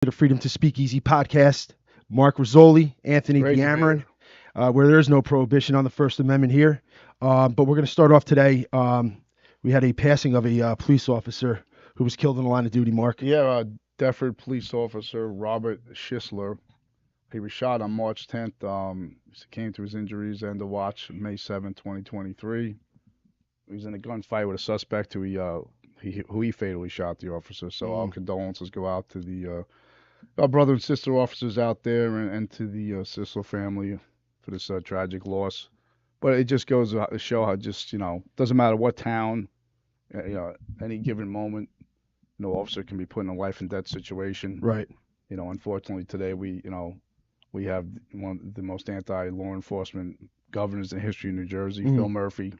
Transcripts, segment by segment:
to the Freedom to Speak Easy podcast. Mark Rizzoli, Anthony Great to be Diamarin, where there is no prohibition on the First Amendment here. But we're going to start off today. We had a passing of a police officer who was killed in the line of duty, Mark. Yeah, Deptford police officer Robert Schisler. He was shot on March 10th. He came to his injuries end of watch May 7th, 2023. He was in a gunfight with a suspect who he fatally shot the officer. So our condolences go out to our brother and sister officers out there and to the Schisler family for this tragic loss. But it just goes to show how doesn't matter what town, any given moment, no officer can be put in a life and death situation. Right. Unfortunately today we have one of the most anti-law enforcement governors in the history of New Jersey, Phil Murphy.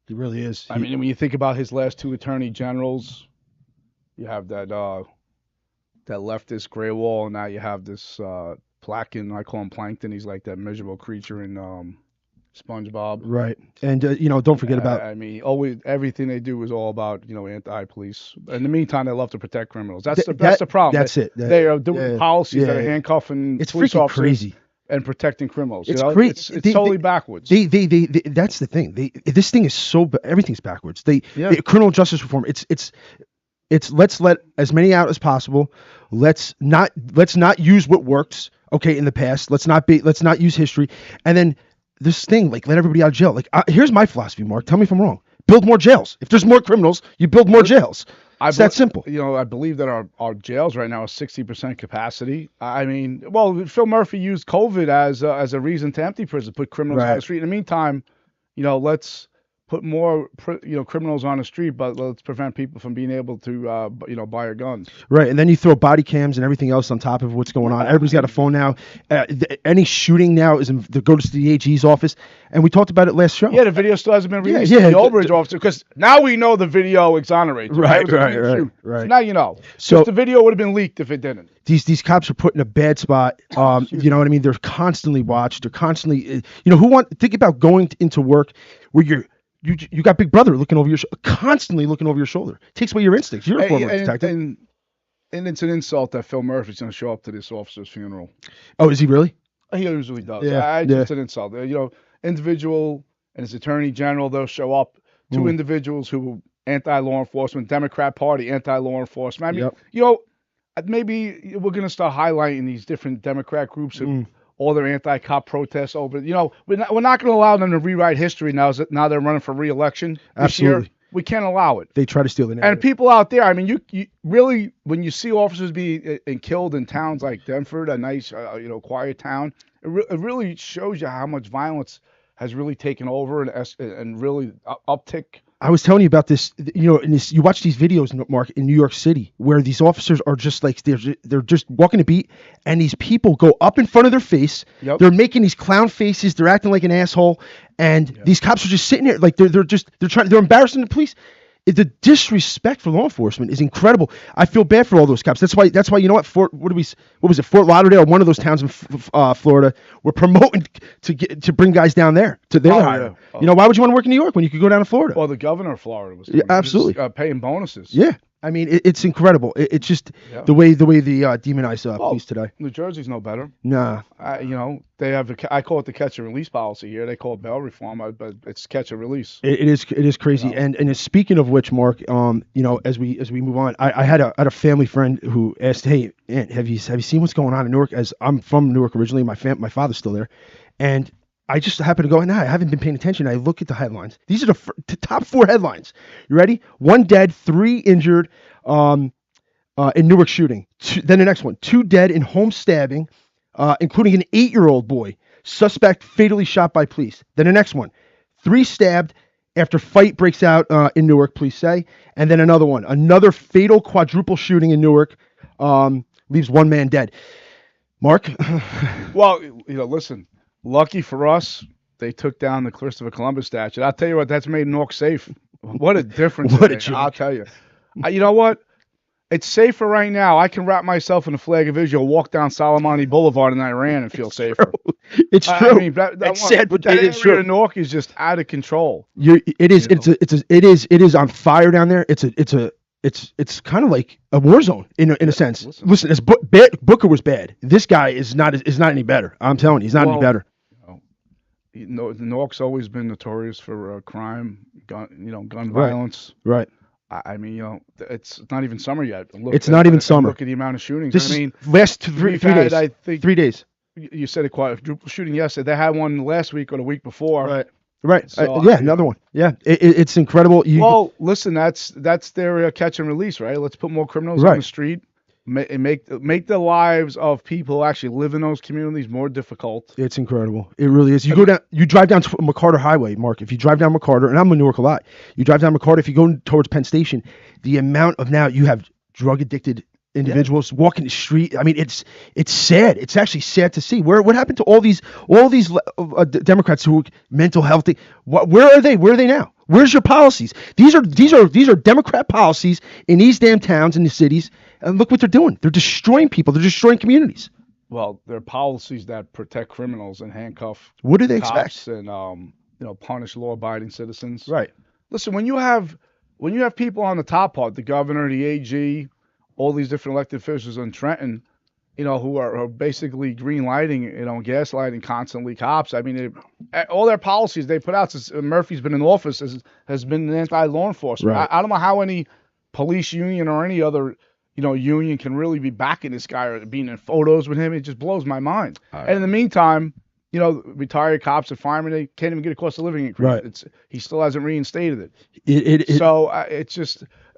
He really is. I mean, when you think about his last two attorney generals, you have that leftist gray wall, and now you have this Plankton. I call him Plankton. He's like that miserable creature in SpongeBob. Right. And, don't forget about... I mean, always everything they do is all about, anti-police. In the meantime, they love to protect criminals. That's the problem. That's it. They are doing policies that are handcuffing it's police freaking officers crazy. and protecting criminals. It's crazy. It's totally backwards. That's the thing. This thing is everything's backwards. Criminal justice reform. It's let's let as many out as possible. Let's not use what works. Okay, in the past. Let's not use history. And then this thing, like, let everybody out of jail. Like, here's my philosophy, Mark. Tell me if I'm wrong. Build more jails. If there's more criminals, you build more jails. It's that simple. I believe that our jails right now are 60% capacity. I mean, well, Phil Murphy used COVID as a reason to empty prison, put criminals on the street. In the meantime, let's put more criminals on the street, but let's prevent people from being able to buy a gun. Right, and then you throw body cams and everything else on top of what's going on. Everybody's got a phone now. Any shooting now goes to the AG's office, and we talked about it last show. Yeah, the video still hasn't been released. The Old Bridge officer, because now we know the video exonerates. Right. So now you know. So the video would have been leaked if it didn't. These cops are put in a bad spot. You know what I mean? They're constantly watched. They're constantly, think about going into work where you got Big Brother constantly looking over your shoulder. Takes away your instincts. You're a former detective. And it's an insult that Phil Murphy's going to show up to this officer's funeral. Oh, is he really? He usually does. Yeah, just an insult. Individual and his attorney general, they'll show up. Two individuals who anti-law enforcement, Democrat Party, anti-law enforcement. I mean, maybe we're going to start highlighting these different Democrat groups and all their anti-cop protests over. We're not going to allow them to rewrite history now they're running for re-election this year. We can't allow it. They try to steal the narrative. And people out there, I mean, you really, when you see officers be killed in towns like Deptford, a nice, quiet town, it really shows you how much violence has really taken over and really uptick. I was telling you about this, you watch these videos, Mark, in New York City, where these officers are just like, they're just walking a beat, and these people go up in front of their face. Yep. They're making these clown faces. They're acting like an asshole. And these cops are just sitting there, like they're embarrassing the police. The disrespect for law enforcement is incredible. I feel bad for all those cops. That's why Fort Lauderdale, one of those towns in Florida, we're promoting to bring guys down there to their hire. Yeah. Why would you want to work in New York when you could go down to Florida? Well, the governor of Florida was absolutely paying bonuses. Yeah. I mean, it's incredible. It's just the way they demonize police today. New Jersey's no better. Nah. They have I call it the catch and release policy here. They call it bail reform, but it's catch and release. It is crazy. And speaking of which, Mark, as we move on, I had a family friend who asked, "Hey, Aunt, have you seen what's going on in Newark?" As I'm from Newark originally, my father's still there, and I just happened to go, I haven't been paying attention. I look at the headlines. These are the top 4 headlines. You ready? 1 dead, 3 injured in Newark shooting. Then the next one, 2 dead in home stabbing, including an 8-year-old boy. Suspect fatally shot by police. Then the next one, 3 stabbed after fight breaks out in Newark, police say. And then another fatal quadruple shooting in Newark, leaves 1 man dead. Mark? Well, listen. Lucky for us, they took down the Christopher Columbus statue. I'll tell you what, that's made Newark safe. What a difference. I'll tell you. You know what? It's safer right now. I can wrap myself in the flag of Israel, walk down Soleimani Boulevard in Iran and feel safer. It's true. I mean, it's sad, but it's true. Newark is just out of control. It is on fire down there. It's a it's kind of like a war zone in a sense. Listen. Listen, as Booker was bad. This guy is not any better. I'm telling you, he's not any better. Newark's always been notorious for crime, gun Right. violence. Right. I mean, it's not even summer yet. It's not even summer. Look at the amount of shootings. This I mean, is last 3 days. I think 3 days. you said it quadruple shooting yesterday. They had one last week or the week before. Right. So, yeah, another one. Yeah, it's incredible. Well, listen, that's their catch and release, right? Let's put more criminals on the street. Make the lives of people who actually live in those communities more difficult. It's incredible. It really is. You drive down to McCarter Highway, Mark. If you drive down McCarter, and I'm in Newark a lot, you drive down McCarter. If you go towards Penn Station, the amount of now you have drug addicted individuals walking the street. I mean, it's sad. It's actually sad to see. What happened to all these Democrats who mental health? Where are they? Where are they now? Where's your policies? These are Democrat policies in these damn towns and the cities. And look what they're doing. They're destroying people. They're destroying communities. Well, they're policies that protect criminals and handcuff. What do they cops expect? And punish law-abiding citizens. Right. Listen, when you have people on the top part, the governor, the AG, all these different elected officials in Trenton, who are basically green lighting, gaslighting constantly cops. I mean, all their policies they put out since Murphy's been in office has been anti-law enforcement. Right. I don't know how any police union or any other union can really be backing this guy or being in photos with him. It just blows my mind. Right. And in the meantime, retired cops and firemen, they can't even get a cost of living increase. Right. He still hasn't reinstated it. So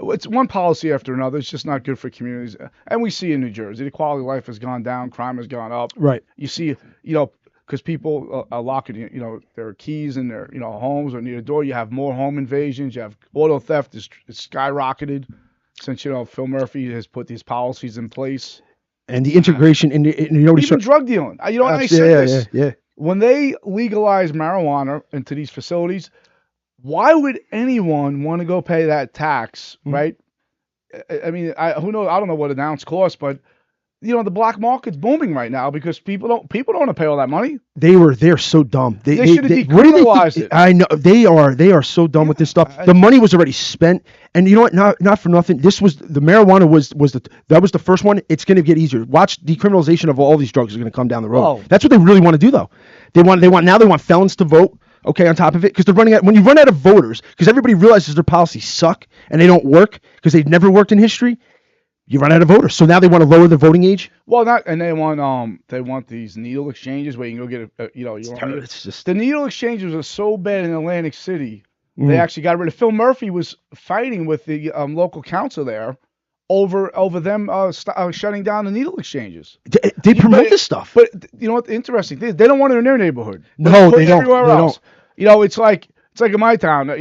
it's one policy after another. It's just not good for communities. And we see in New Jersey, the quality of life has gone down, crime has gone up. Right. You see, because people are locking, their keys in their, homes or near the door. You have more home invasions. You have auto theft is skyrocketed since, Phil Murphy has put these policies in place. And the integration in even drug dealing. I say this. Yeah. When they legalize marijuana into these facilities, why would anyone want to go pay that tax, right? I mean, who knows? I don't know what an ounce costs, but the black market's booming right now because people don't want to pay all that money. They're so dumb. They should have decriminalized it. I know they are so dumb with this stuff. The money was already spent, and you know what? Not for nothing. This was the marijuana was the first one. It's going to get easier. Watch decriminalization of all these drugs is going to come down the road. Oh. That's what they really want to do, though. They want felons to vote. Okay, on top of it, because they're running out. When you run out of voters, because everybody realizes their policies suck and they don't work because they've never worked in history. You run out of voters, so now they want to lower the voting age. Well, they want these needle exchanges where you can go get It's just the needle exchanges are so bad in Atlantic City. They actually got rid of. Phil Murphy was fighting with the local council there over them shutting down the needle exchanges. They promote this stuff, but you know what? The interesting thing is they don't want it in their neighborhood. No, they don't. Everywhere They else. don't. It's like in my town.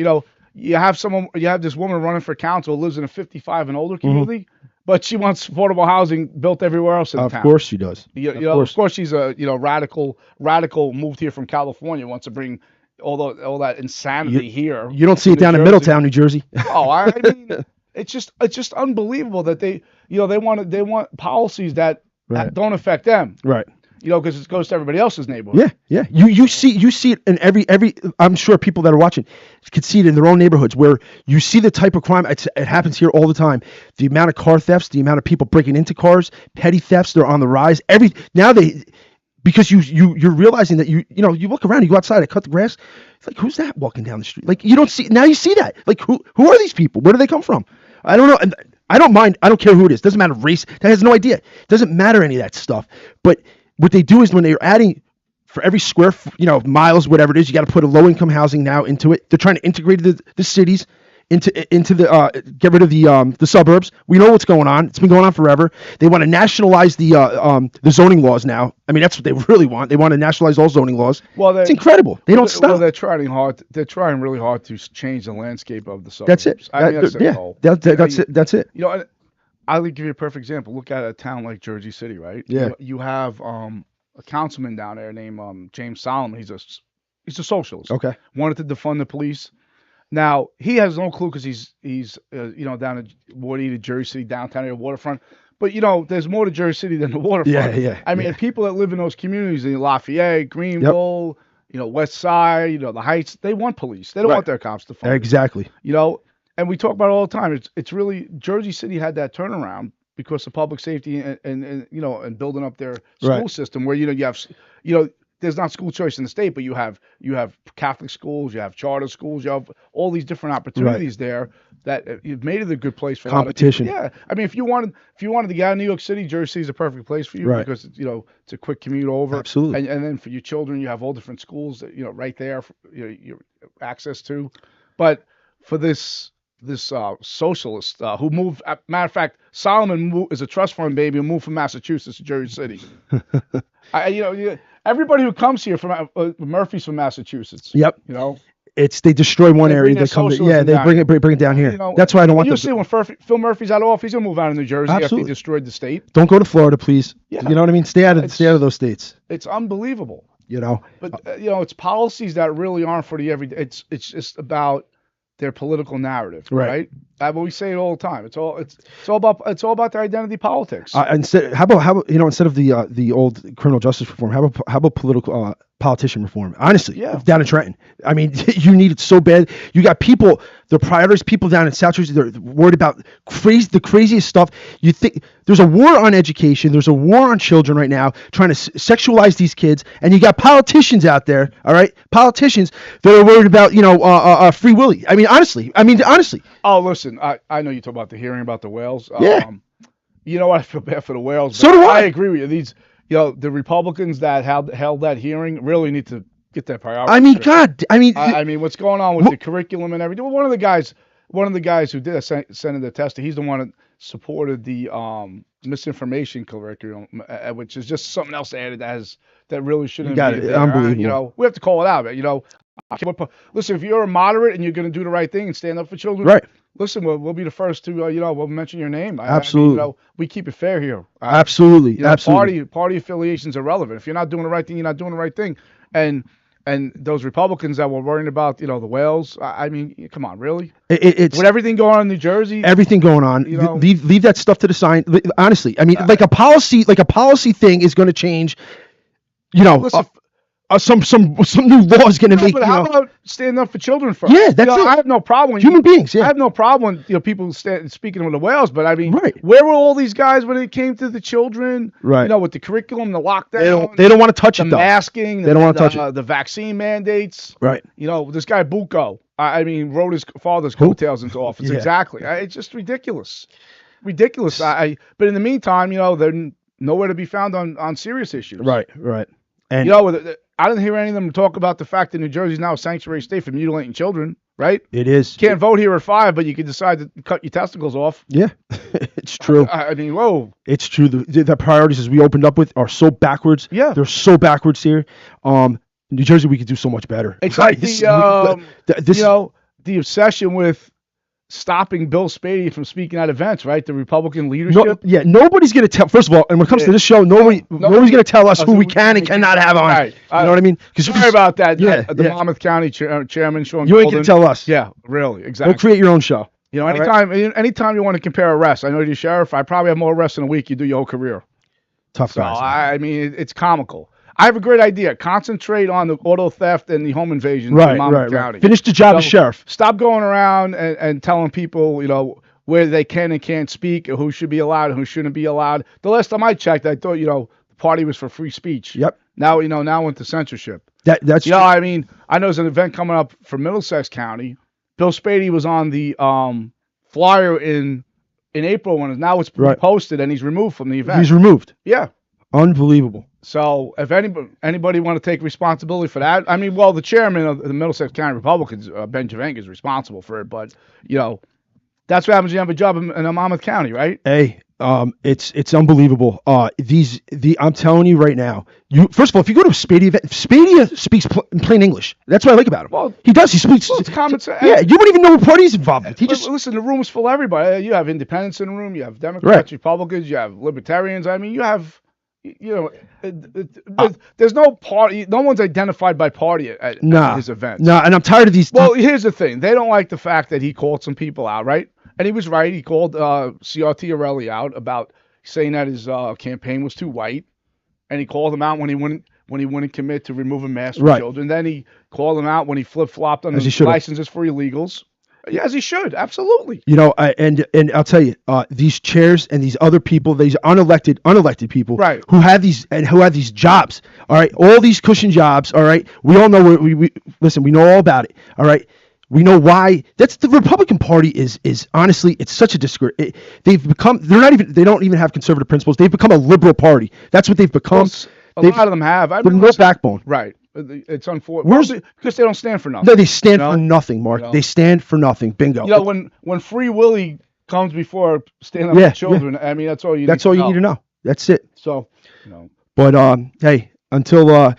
You have this woman running for council who lives in a 55 and older community. But she wants affordable housing built everywhere else in town. Of course she does. Of course she's a radical moved here from California, wants to bring all that insanity here. You don't see it down in Middletown, New Jersey. Oh, I mean, it's just unbelievable that they want policies that don't affect them. Right. Because it goes to everybody else's neighborhood. Yeah. You see it in every. I'm sure people that are watching could see it in their own neighborhoods where you see the type of crime. It happens here all the time. The amount of car thefts, the amount of people breaking into cars, petty thefts, they're on the rise. Because you're realizing that you look around, you go outside, I cut the grass. It's like, who's that walking down the street? Like you see that. Like who are these people? Where do they come from? I don't know. And I don't mind. I don't care who it is. Doesn't matter race. That has no idea. Doesn't matter any of that stuff. But what they do is when they're adding for every square, miles, whatever it is, you got to put a low-income housing now into it. They're trying to integrate the cities into the get rid of the suburbs. We know what's going on. It's been going on forever. They want to nationalize the zoning laws now. I mean, that's what they really want. They want to nationalize all zoning laws. Well, it's incredible. They don't stop. Well, they're trying hard. They're trying really hard to change the landscape of the suburbs. That's it. That's their goal. That's it. I'll give you a perfect example. Look at a town like Jersey City, right? Yeah. You have a councilman down there named James Solomon. He's a socialist. Okay. Wanted to defund the police. Now he has no clue because he's down in Woody, Jersey City, downtown area, waterfront. But there's more to Jersey City than the waterfront. Yeah. I mean, people that live in those communities in Lafayette, Greenville, West Side, the Heights, they want police. They don't want their cops to fund. Exactly. and we talk about it all the time. It's really Jersey City had that turnaround because of public safety and and building up their school system where you have there's not school choice in the state, but you have Catholic schools, you have charter schools, you have all these different opportunities there that you've made it a good place for competition. Yeah, I mean, if you wanted to get out of New York City, Jersey is a perfect place for you because it's a quick commute over. Absolutely. And then for your children, you have all different schools that right there, you access to. But for this socialist who moved, matter of fact, Solomon is a trust fund baby who moved from Massachusetts to Jersey City. Everybody who comes here from Murphy's from Massachusetts. Yep. They destroy one area. They come. They bring it down here. That's why I don't want. You see, when Phil Murphy's out of office, he's gonna move out of New Jersey after he destroyed the state. Don't go to Florida, please. Yeah. You know what I mean? Stay out of those states. It's unbelievable. But it's policies that really aren't for the everyday. It's just about their political narrative, right? But we say it all the time. It's all about their identity politics. Instead of the old criminal justice reform, how about political politician reform? Honestly, down in Trenton, I mean, you need it so bad. You got people, the priorities, people down in South Jersey, they're worried about the craziest stuff. You think there's a war on education, there's a war on children right now, trying to sexualize these kids, and you got politicians out there, all right, politicians that are worried about Free Willy. I mean, honestly. Oh, listen, I know you talk about the hearing about the whales. Yeah. You know what? I feel bad for the whales. So do I. I agree with you. These, the Republicans that held that hearing really need to get that priority. I mean, God. I mean, what's going on with the curriculum and everything? One of the guys who did a Senator Tester, he's the one that supported the misinformation curriculum, which is just something else added that really shouldn't be there. Unbelievable. We have to call it out. Listen, if you're a moderate and you're going to do the right thing and stand up for children, right? Listen, we'll be the first to we'll mention your name. Absolutely. We keep it fair here. Absolutely. Absolutely. Party affiliations are relevant. If you're not doing the right thing, you're not doing the right thing. And those Republicans that were worrying about the whales, I mean, come on, really? It's with everything going on in New Jersey, everything going on. Leave that stuff to the side. Honestly, I mean, like a policy thing is going to change. Listen, some new law is going to make. But how about standing up for children first? Yeah, that's it. I have no problem. Human beings. Yeah. I have no problem. People speaking with the whales, but I mean, right. Where were all these guys when it came to the children? Right. With the curriculum, the lockdown. They don't want to touch it. The masking. They don't want to touch it. The vaccine mandates. Right. This guy Bucco. I mean, rode his father's coattails into office. Yeah. Exactly. It's just ridiculous. Ridiculous. But in the meantime, they're nowhere to be found on serious issues. Right. Right. And I didn't hear any of them talk about the fact that New Jersey is now a sanctuary state for mutilating children, right? It is. Can't vote here at 5, but you can decide to cut your testicles off. Yeah, it's true. I mean, whoa. It's true. The priorities as we opened up with are so backwards. Yeah. They're so backwards here. New Jersey, we could do so much better. It's like the obsession with stopping Bill Spady from speaking at events, right? The Republican leadership. Nobody's going to tell. First of all, and when it comes to this show, nobody's going to tell us who we can and cannot have on. Right. You know what I mean? Sorry about that. The Monmouth County Chairman Sean. You ain't going to tell us. Yeah, really, exactly. Go create your own show. Anytime you want to compare arrests, I know you're sheriff. I probably have more arrests in a week. You do your whole career. Tough guys. I mean, it's comical. I have a great idea. Concentrate on the auto theft and the home invasion in Monmouth County. Finish the job as sheriff. Stop going around and telling people, where they can and can't speak, or who should be allowed and who shouldn't be allowed. The last time I checked, I thought, the party was for free speech. Yep. Now, now into censorship. That's true. I mean, I know there's an event coming up for Middlesex County. Bill Spady was on the flyer in April now it's posted and he's removed from the event. He's removed. Yeah. Unbelievable. So if anybody want to take responsibility for that, I mean, well, the chairman of the Middlesex County Republicans, Ben Javenka, is responsible for it. But that's what happens when you have a job in Monmouth County, right? Hey, it's unbelievable. I'm telling you right now. First of all, if you go to a Spady event, Spady speaks plain English. That's what I like about him. Well, he does. He speaks. Well, it's common sense. Yeah, you wouldn't even know what party he's involved with. Listen. The room is full of everybody. You have independents in the room. You have Democrats, Republicans. You have libertarians. I mean, you have. There's no party. No one's identified by party at his events. No, and I'm tired of these. Well, here's the thing. They don't like the fact that he called some people out, right? And he was right. He called CRT Arelli out about saying that his campaign was too white, and he called him out when he wouldn't commit to remove a mask for children. Then he called him out when he flip-flopped on the licenses for illegals. Yeah, as he should. Absolutely. You know, and I'll tell you, these chairs and these other people, these unelected people, Right. who have these jobs. All right, all these cushion jobs. All right, we all know we listen. We know all about it. All right, we know why. That's the Republican Party is honestly, it's such a disgrace. They've become. They don't even have conservative principles. They've become a liberal party. That's what they've become. A lot of them have. With no backbone. Right. It's unfortunate. Because they don't stand for nothing. No, they stand for nothing, Mark. They stand for nothing. Bingo. You know, when Free Willy comes before stand up for children, I mean, that's all you need to know. That's it. So, But hey, until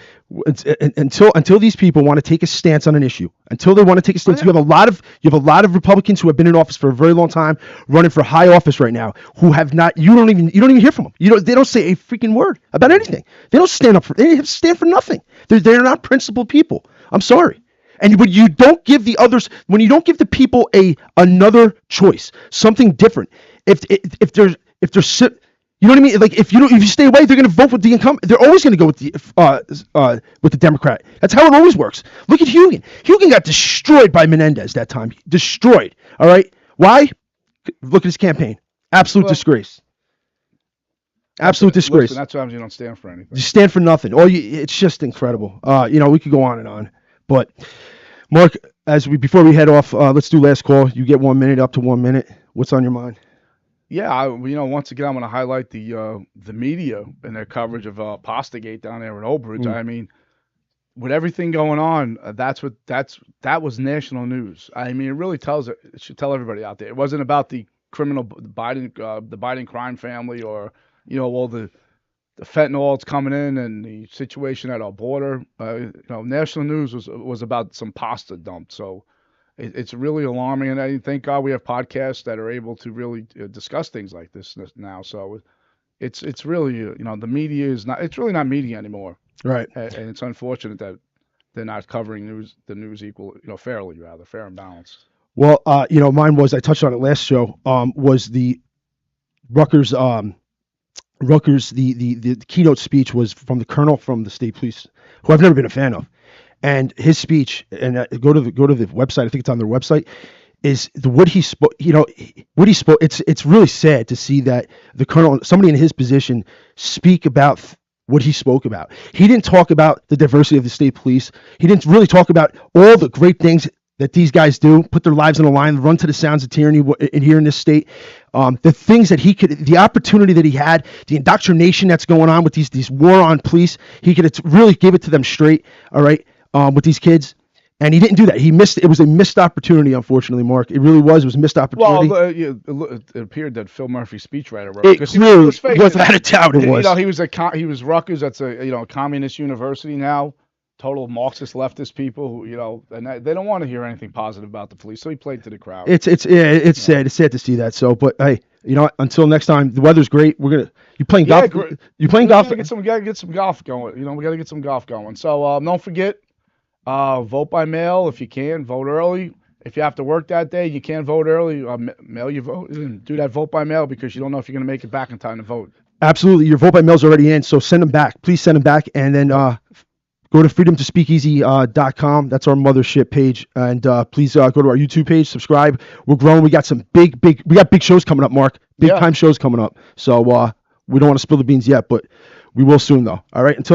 these people want to take a stance on an issue, until they want to take a stance, you have a lot of Republicans who have been in office for a very long time, running for high office right now, who have not. You don't even hear from them. They don't say a freaking word about anything. They don't stand up for. They stand for nothing. They're not principled people. I'm sorry. And when you don't give the others, when you don't give the people another choice, something different, if there's you know what I mean? Like if you stay away, they're going to vote with the incumbent. They're always going to go with the Democrat. That's how it always works. Look at Hugen. Hugen got destroyed by Menendez that time. Destroyed. All right. Why? Look at his campaign. Absolute disgrace. Absolute disgrace. Listen, that's why you don't stand for anything. You stand for nothing. It's just incredible. We could go on and on, but Mark, before we head off, let's do last call. You get 1 minute, up to 1 minute. What's on your mind? Yeah, once again, I'm going to highlight the media and their coverage of Postagate down there in Old Bridge. I mean, with everything going on, that was national news. I mean, it really it should tell everybody out there. It wasn't about the criminal the Biden crime family, or all the fentanyl that's coming in and the situation at our border. National news was about some pasta dumped. So. It's really alarming, and thank God we have podcasts that are able to really discuss things like this now. So it's really the media is not. It's really not media anymore, right? And it's unfortunate that they're not covering the news fairly, rather fair and balanced. Well, mine was, I touched on it last show. Was the Rutgers the keynote speech was from the colonel from the state police, who I've never been a fan of. And his speech, and go to the website. I think it's on their website. Is what he spoke. What he spoke. It's really sad to see that the colonel, somebody in his position, speak about what he spoke about. He didn't talk about the diversity of the state police. He didn't really talk about all the great things that these guys do, put their lives on the line, run to the sounds of tyranny here in this state. The things that the opportunity that he had, the indoctrination that's going on with these war on police, he could really give it to them straight. All right. With these kids, and he didn't do that. He missed. It was a missed opportunity, unfortunately, Mark. It really was. It was a missed opportunity. Well, it appeared that Phil Murphy, speechwriter, wrote it. Without a doubt, it was. He was Rutgers. That's a communist university now. Total Marxist leftist people who and they don't want to hear anything positive about the police. So he played to the crowd. It's sad. It's sad to see that. So, but hey, until next time, the weather's great. You playing golf? You playing golf? We gotta get some golf going. We gotta get some golf going. So don't forget. Vote by mail if you can. Vote early. If you have to work that day, you can't vote early. Mail your vote. Do that vote by mail because you don't know if you're going to make it back in time to vote. Absolutely. Your vote by mail is already in, so send them back. Please send them back, and then go to freedomtospeakeasy.com. That's our mothership page, and please go to our YouTube page. Subscribe. We're growing. We got some big shows coming up, Mark. Big time shows coming up. So we don't want to spill the beans yet, but we will soon, though. All right. Until